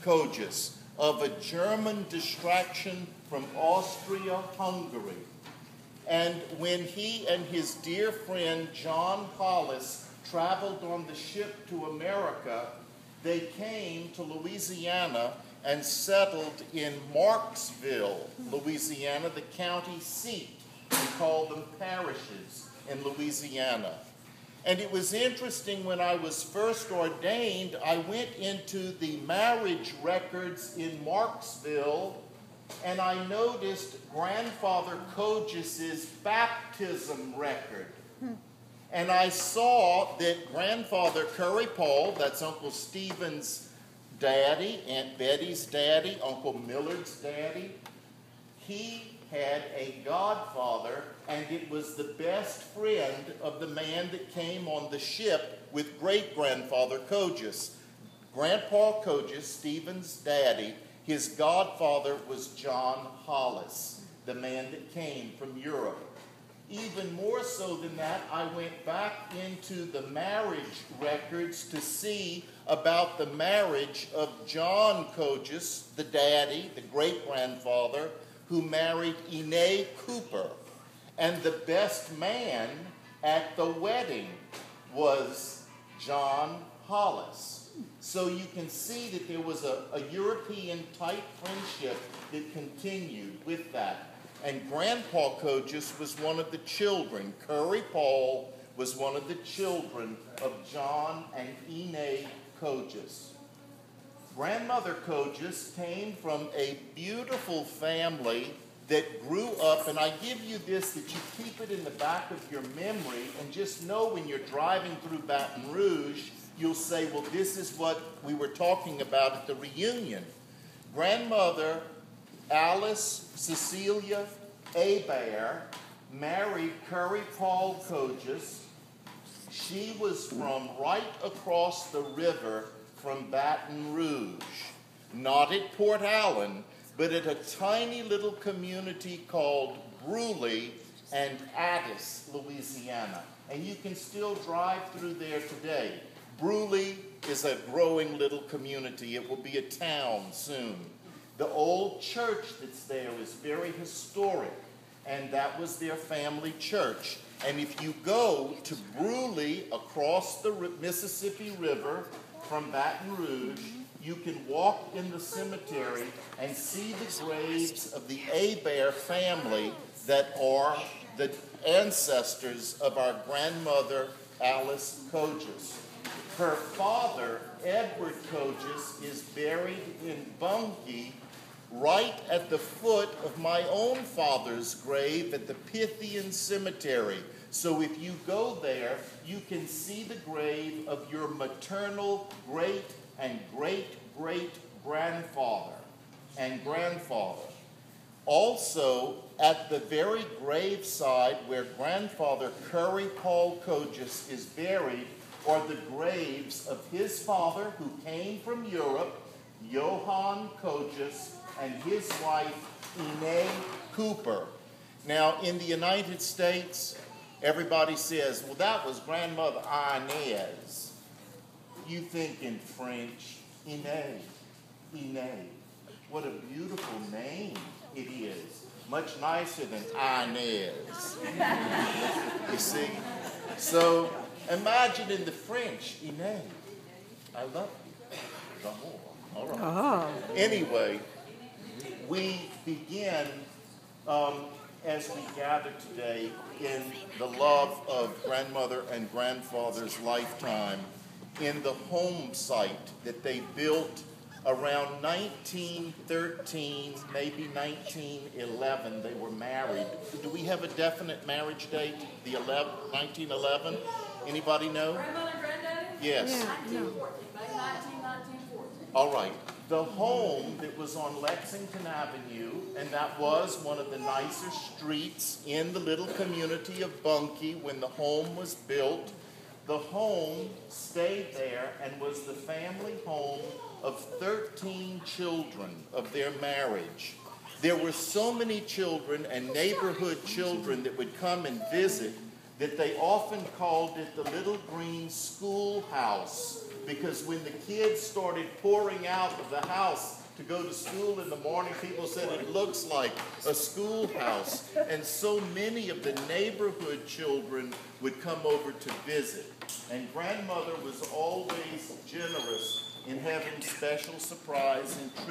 Kojas of a German distraction from Austria-Hungary. And when he and his dear friend John Hollis traveled on the ship to America, they came to Louisiana and settled in Marksville, Louisiana, the county seat. We call them parishes in Louisiana. And it was interesting, when I was first ordained, I went into the marriage records in Marksville, and I noticed Grandfather Kojas' baptism record. And I saw that Grandfather Curry Paul, that's Uncle Stephen's daddy, Aunt Betty's daddy, Uncle Millard's daddy, he had a godfather, and it was the best friend of the man that came on the ship with great-grandfather Kojas. Grandpa Kojas, Stephen's daddy, his godfather was John Hollis, the man that came from Europe. Even more so than that, I went back into the marriage records to see about the marriage of John Kojas, the daddy, the great-grandfather, who married Ine Cooper. And the best man at the wedding was John Hollis. So you can see that there was a European-type friendship that continued with that. And Grandpa Kojas was one of the children. Curry Paul was one of the children of John and Ine Kojas. Grandmother Kojas came from a beautiful family that grew up, and I give you this that you keep it in the back of your memory, and just know when you're driving through Baton Rouge, you'll say, well, this is what we were talking about at the reunion. Grandmother Alice Cecilia Hebert married Curry Paul Kojas. She was from right across the river from Baton Rouge, not at Port Allen, but at a tiny little community called Bruley and Addis, Louisiana. And you can still drive through there today. Bruley is a growing little community. It will be a town soon. The old church that's there is very historic, and that was their family church. And if you go to Bruley across the Mississippi River from Baton Rouge, you can walk in the cemetery and see the graves of the Hebert family that are the ancestors of our grandmother, Alice Kojas. Her father, Edward Kojas, is buried in Bunkie, right at the foot of my own father's grave at the Pythian Cemetery. So if you go there, you can see the grave of your maternal great and great-great-grandfather and grandfather. Also, at the very graveside where Grandfather Curry Paul Kojas is buried are the graves of his father, who came from Europe, Johann Kojas, and his wife, Ine Cooper. Now, in the United States, everybody says, well, that was Grandmother Inez. You think in French, Ine. What a beautiful name it is. Much nicer than Inez. You see? So, imagine in the French, Ine. I love you. D'amour. All right. Oh. Anyway, we begin as we gather today in the love of grandmother and grandfather's lifetime in the home site that they built around 1913, maybe 1911. They were married. Do we have a definite marriage date? 1911? Anybody know? Grandmother and granddaddy? Yes. Yeah, 1914. Maybe 1914. All right. The home that was on Lexington Avenue, and that was one of the nicer streets in the little community of Bunkie when the home was built, the home stayed there and was the family home of 13 children of their marriage. There were so many children and neighborhood children that would come and visit that they often called it the Little Green Schoolhouse because when the kids started pouring out of the house to go to school in the morning, people said it looks like a schoolhouse. And so many of the neighborhood children would come over to visit. And grandmother was always generous in having special surprise and treats.